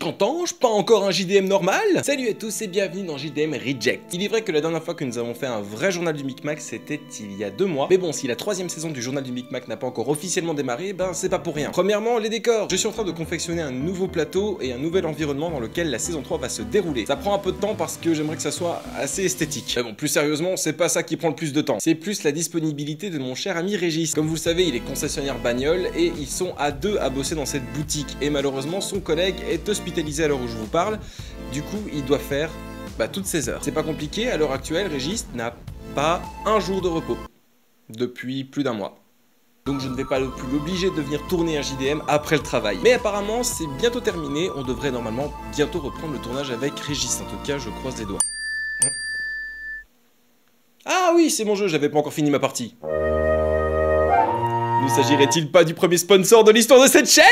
50 ans, je pas encore un JDM normal? Salut à tous et bienvenue dans JDM Reject. Il est vrai que la dernière fois que nous avons fait un vrai journal du Micmac, c'était il y a 2 mois. Mais bon, si la 3ème saison du journal du Micmac n'a pas encore officiellement démarré, ben c'est pas pour rien. Premièrement, les décors. Je suis en train de confectionner un nouveau plateau et un nouvel environnement dans lequel la saison 3 va se dérouler. Ça prend un peu de temps parce que j'aimerais que ça soit assez esthétique. Mais bon, plus sérieusement, c'est pas ça qui prend le plus de temps. C'est plus la disponibilité de mon cher ami Régis. Comme vous le savez, il est concessionnaire bagnole et ils sont à 2 à bosser dans cette boutique. Et malheureusement, son collègue est hospitalisé à l'heure où je vous parle. Du coup, il doit faire toutes ses heures. C'est pas compliqué, à l'heure actuelle, Régis n'a pas un jour de repos. Depuis plus d'1 mois. Donc je ne vais pas plus l'obliger de venir tourner un JDM après le travail. Mais apparemment, c'est bientôt terminé. On devrait normalement bientôt reprendre le tournage avec Régis. En tout cas, je croise les doigts. Ah oui, c'est mon jeu, j'avais pas encore fini ma partie. Ne s'agirait-il pas du premier sponsor de l'histoire de cette chaîne ?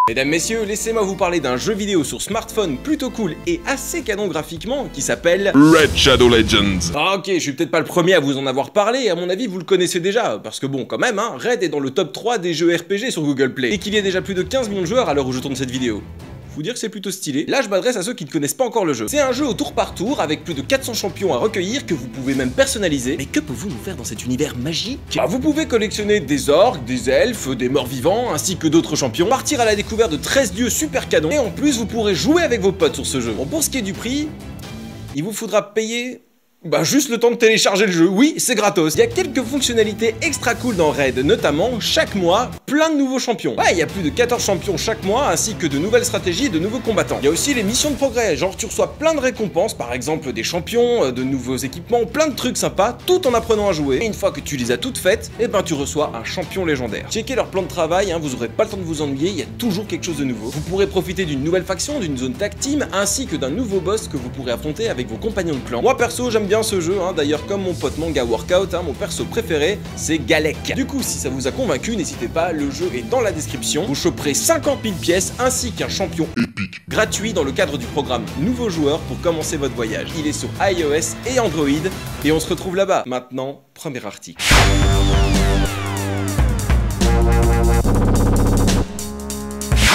Mesdames, messieurs, laissez-moi vous parler d'un jeu vidéo sur smartphone plutôt cool et assez canon graphiquement qui s'appelle Red Shadow Legends. Ah ok, je suis peut-être pas le premier à vous en avoir parlé, à mon avis vous le connaissez déjà, parce que bon quand même, hein, Red est dans le top 3 des jeux RPG sur Google Play, et qu'il y a déjà plus de 15 millions de joueurs à l'heure où je tourne cette vidéo. Faut dire que c'est plutôt stylé. Là je m'adresse à ceux qui ne connaissent pas encore le jeu. C'est un jeu au tour par tour avec plus de 400 champions à recueillir que vous pouvez même personnaliser. Mais que pouvez-vous nous faire dans cet univers magique ? Vous pouvez collectionner des orques, des elfes, des morts vivants ainsi que d'autres champions, partir à la découverte de 13 dieux super canons et en plus vous pourrez jouer avec vos potes sur ce jeu. Bon, pour ce qui est du prix, il vous faudra payer juste le temps de télécharger le jeu, oui, c'est gratos. Il y a quelques fonctionnalités extra cool dans Raid, notamment, chaque mois, plein de nouveaux champions. Ouais, il y a plus de 14 champions chaque mois, ainsi que de nouvelles stratégies et de nouveaux combattants. Il y a aussi les missions de progrès, genre tu reçois plein de récompenses, par exemple des champions, de nouveaux équipements, plein de trucs sympas, tout en apprenant à jouer. Et une fois que tu les as toutes faites, tu reçois un champion légendaire. Checkez leur plan de travail, hein, vous aurez pas le temps de vous ennuyer, il y a toujours quelque chose de nouveau. Vous pourrez profiter d'une nouvelle faction, d'une zone tag team, ainsi que d'un nouveau boss que vous pourrez affronter avec vos compagnons de clan. Moi perso, j'aime bien ce jeu, hein. D'ailleurs comme mon pote Manga Workout, hein, mon perso préféré c'est Galek. Du coup si ça vous a convaincu, n'hésitez pas, le jeu est dans la description. Vous choperez 50 000 pièces ainsi qu'un champion épique gratuit dans le cadre du programme Nouveaux joueurs pour commencer votre voyage. Il est sur iOS et Android et on se retrouve là-bas. Maintenant, premier article.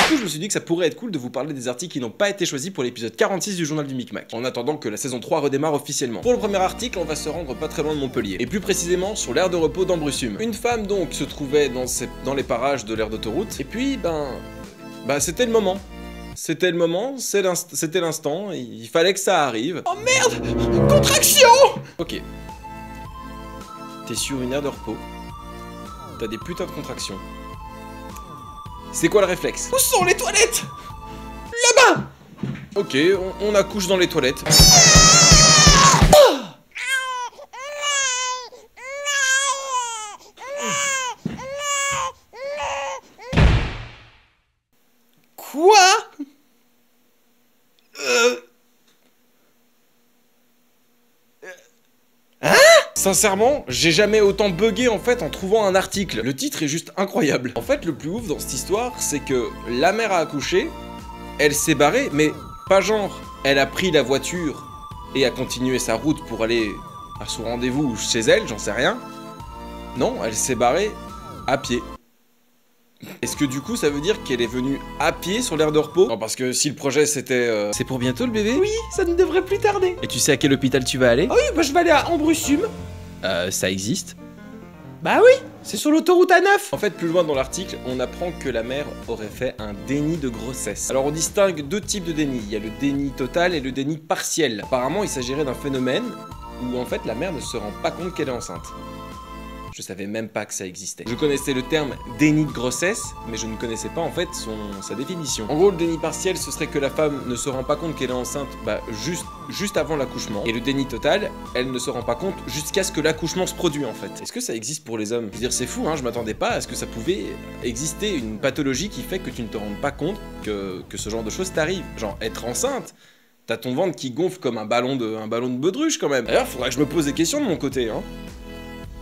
Je me suis dit que ça pourrait être cool de vous parler des articles qui n'ont pas été choisis pour l'épisode 46 du journal du Micmac, en attendant que la saison 3 redémarre officiellement. Pour le premier article, on va se rendre pas très loin de Montpellier, et plus précisément sur l'aire de repos d'Ambrussum. Une femme donc se trouvait dans les parages de l'aire d'autoroute, et puis c'était le moment. C'était le moment, c'était l'instant, il fallait que ça arrive. Oh merde! Contraction! Ok. T'es sur une aire de repos, t'as des putains de contractions. C'est quoi le réflexe? Où sont les toilettes? Là-bas! Ok, on accouche dans les toilettes. Quoi? Hein? Sincèrement, j'ai jamais autant bugué en fait en trouvant un article. Le titre est juste incroyable. En fait, le plus ouf dans cette histoire, c'est que la mère a accouché, elle s'est barrée, mais pas genre, elle a pris la voiture et a continué sa route pour aller à son rendez-vous chez elle, j'en sais rien. Non, elle s'est barrée à pied. Est-ce que du coup ça veut dire qu'elle est venue à pied sur l'aire de repos? Non, parce que si le projet c'était c'est pour bientôt le bébé? Oui, ça ne devrait plus tarder. Et tu sais à quel hôpital tu vas aller? Ah oui, je vais aller à Ambrussum. Ça existe? Bah oui, c'est sur l'autoroute A9. En fait, plus loin dans l'article, on apprend que la mère aurait fait un déni de grossesse. Alors on distingue 2 types de déni. Il y a le déni total et le déni partiel. Apparemment, il s'agirait d'un phénomène où en fait la mère ne se rend pas compte qu'elle est enceinte. Je savais même pas que ça existait. Je connaissais le terme déni de grossesse, mais je ne connaissais pas en fait sa définition. En gros, le déni partiel, ce serait que la femme ne se rend pas compte qu'elle est enceinte juste avant l'accouchement. Et le déni total, elle ne se rend pas compte jusqu'à ce que l'accouchement se produise en fait. Est-ce que ça existe pour les hommes? Je veux dire, c'est fou, hein, je m'attendais pas à ce que ça pouvait exister une pathologie qui fait que tu ne te rendes pas compte que ce genre de choses t'arrive. Genre, être enceinte, t'as ton ventre qui gonfle comme un ballon de baudruche quand même. D'ailleurs, faudrait que je me pose des questions de mon côté, hein.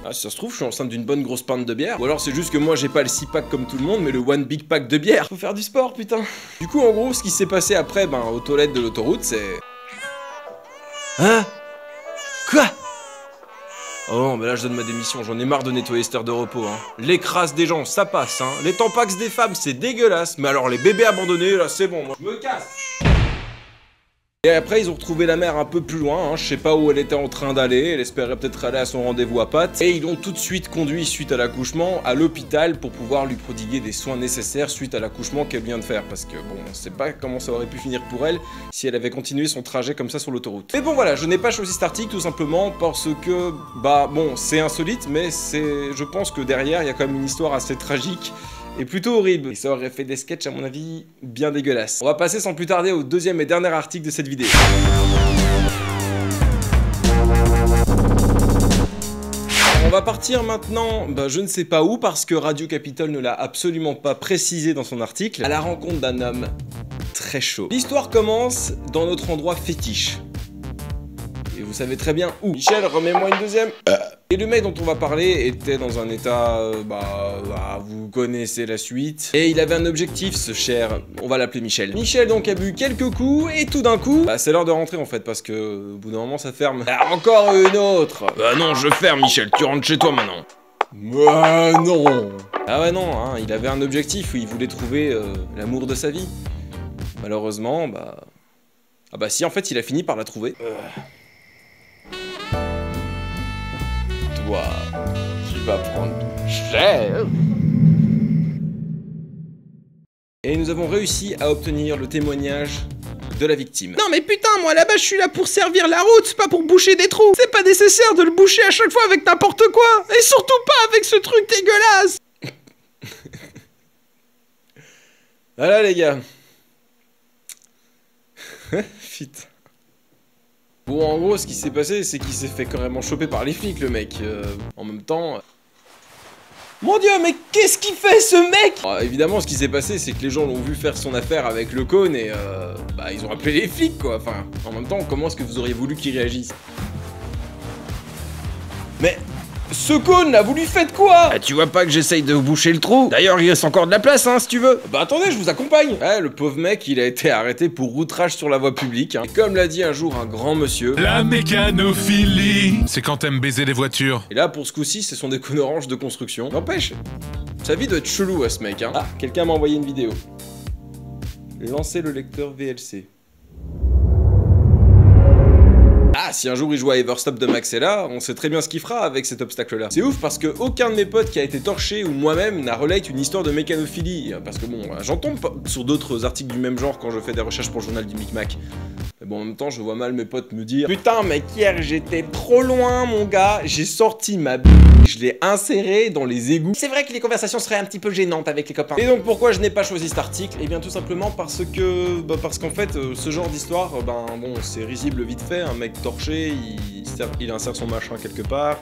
Ah, si ça se trouve, je suis enceinte d'une bonne grosse pinte de bière. Ou alors c'est juste que moi j'ai pas le 6-pack comme tout le monde, mais le one big pack de bière. Faut faire du sport, putain. Du coup, en gros, ce qui s'est passé après, aux toilettes de l'autoroute, c'est... Hein? Quoi? Oh non, mais là je donne ma démission, j'en ai marre de nettoyer cette heure de repos, hein. Les crasses des gens, ça passe, hein. Les tampax des femmes, c'est dégueulasse. Mais alors les bébés abandonnés, là c'est bon, moi je me casse. Et après ils ont retrouvé la mère un peu plus loin, hein. Je sais pas où elle était en train d'aller, elle espérait peut-être aller à son rendez-vous à Pâtes. Et ils l'ont tout de suite conduit suite à l'accouchement à l'hôpital pour pouvoir lui prodiguer des soins nécessaires suite à l'accouchement qu'elle vient de faire. Parce que bon, on sait pas comment ça aurait pu finir pour elle si elle avait continué son trajet comme ça sur l'autoroute. Mais bon voilà, je n'ai pas choisi cet article tout simplement parce que, bah bon, c'est insolite, mais je pense que derrière il y a quand même une histoire assez tragique. Et plutôt horrible. Et ça aurait fait des sketchs à mon avis bien dégueulasses. On va passer sans plus tarder au deuxième et dernier article de cette vidéo. On va partir maintenant, je ne sais pas où, parce que Radio Capitole ne l'a absolument pas précisé dans son article, à la rencontre d'un homme très chaud. L'histoire commence dans notre endroit fétiche. Et vous savez très bien où. Michel, remets-moi une deuxième. Et le mec dont on va parler était dans un état, vous connaissez la suite. Et il avait un objectif, ce cher, on va l'appeler Michel. Michel donc a bu quelques coups et tout d'un coup, c'est l'heure de rentrer en fait parce que au bout d'un moment ça ferme. Encore une autre. Bah non, je ferme Michel, tu rentres chez toi maintenant. Non. Ah ouais non, hein, il avait un objectif où il voulait trouver l'amour de sa vie. Malheureusement, si en fait il a fini par la trouver. Toi, tu vas prendre cher. Et nous avons réussi à obtenir le témoignage de la victime. Non mais putain, moi là-bas je suis là pour servir la route, pas pour boucher des trous. C'est pas nécessaire de le boucher à chaque fois avec n'importe quoi. Et surtout pas avec ce truc dégueulasse. Voilà les gars. Putain. Bon, en gros, ce qui s'est passé, c'est qu'il s'est fait carrément choper par les flics, le mec. En même temps... Mon dieu, mais qu'est-ce qu'il fait, ce mec? Évidemment, ce qui s'est passé, c'est que les gens l'ont vu faire son affaire avec le cône et... ils ont appelé les flics, quoi. Enfin, en même temps, comment est-ce que vous auriez voulu qu'ils réagissent? Mais... Ce cône là, vous lui faites quoi? Tu vois pas que j'essaye de boucher le trou? D'ailleurs, il reste encore de la place, hein, si tu veux. Attendez, je vous accompagne. Le pauvre mec, il a été arrêté pour outrage sur la voie publique, hein. Et comme l'a dit un jour un grand monsieur... La mécanophilie, c'est quand t'aimes baiser les voitures. Et là, pour ce coup-ci, c'est son décon orange de construction. N'empêche, sa vie doit être chelou à ce mec, hein. Quelqu'un m'a envoyé une vidéo. Lancez le lecteur VLC. Si un jour il joue à Everstop de Maxella, on sait très bien ce qu'il fera avec cet obstacle-là. C'est ouf parce que aucun de mes potes qui a été torché ou moi-même n'a relate une histoire de mécanophilie. Parce que bon, j'en tombe sur d'autres articles du même genre quand je fais des recherches pour le journal du Micmac. Mais bon, en même temps, je vois mal mes potes me dire: putain, mec, hier j'étais trop loin, mon gars, j'ai sorti ma je l'ai insérée dans les égouts. C'est vrai que les conversations seraient un petit peu gênantes avec les copains. Et donc, pourquoi je n'ai pas choisi cet article? Eh bien, tout simplement parce que. Parce qu'en fait, ce genre d'histoire, bon, c'est risible vite fait. Un mec torché, il insère son machin quelque part.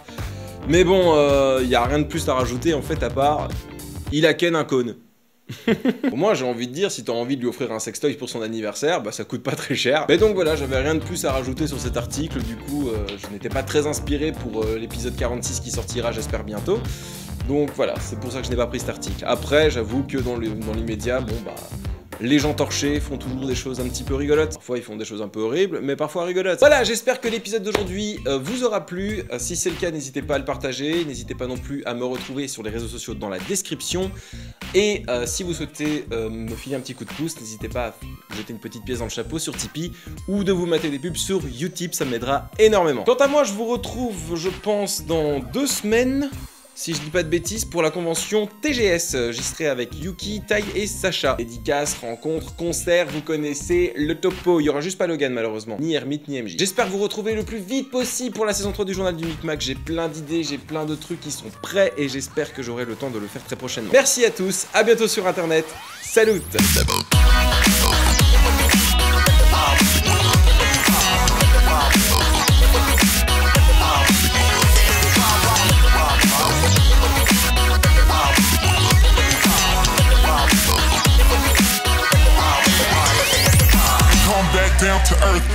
Mais bon, y a rien de plus à rajouter en fait, à part. Il a ken un cône. Pour moi, j'ai envie de dire, si t'as envie de lui offrir un sextoy pour son anniversaire, ça coûte pas très cher. Mais donc voilà, j'avais rien de plus à rajouter sur cet article, du coup, je n'étais pas très inspiré pour l'épisode 46 qui sortira, j'espère bientôt. Donc voilà, c'est pour ça que je n'ai pas pris cet article. Après, j'avoue que dans l'immédiat, les gens torchés font toujours des choses un petit peu rigolotes. Parfois ils font des choses un peu horribles, mais parfois rigolotes. Voilà, j'espère que l'épisode d'aujourd'hui vous aura plu. Si c'est le cas, n'hésitez pas à le partager. N'hésitez pas non plus à me retrouver sur les réseaux sociaux dans la description. Et si vous souhaitez me filer un petit coup de pouce, n'hésitez pas à jeter une petite pièce dans le chapeau sur Tipeee ou de vous mater des pubs sur Utip, ça m'aidera énormément. Quant à moi, je vous retrouve, je pense, dans 2 semaines. Si je dis pas de bêtises, pour la convention TGS, j'y serai avec Yuki, Tai et Sacha. Dédicaces, rencontres, concerts, vous connaissez le topo. Il y aura juste pas Logan malheureusement, ni Hermite, ni MJ. J'espère vous retrouver le plus vite possible pour la saison 3 du journal du Micmac. J'ai plein d'idées, j'ai plein de trucs qui sont prêts et j'espère que j'aurai le temps de le faire très prochainement. Merci à tous, à bientôt sur internet. Salut! Down to earth.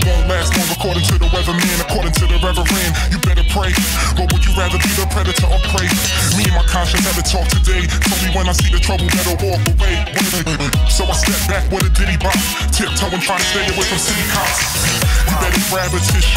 Won't last long according to the weatherman, according to the reverend. You better pray. Or would you rather be the predator or prey? Me and my conscience had a talk today. Told me when I see the trouble, better walk away. So I step back with a ditty bop, tiptoeing, trying to stay away from city cops. You better grab a tissue.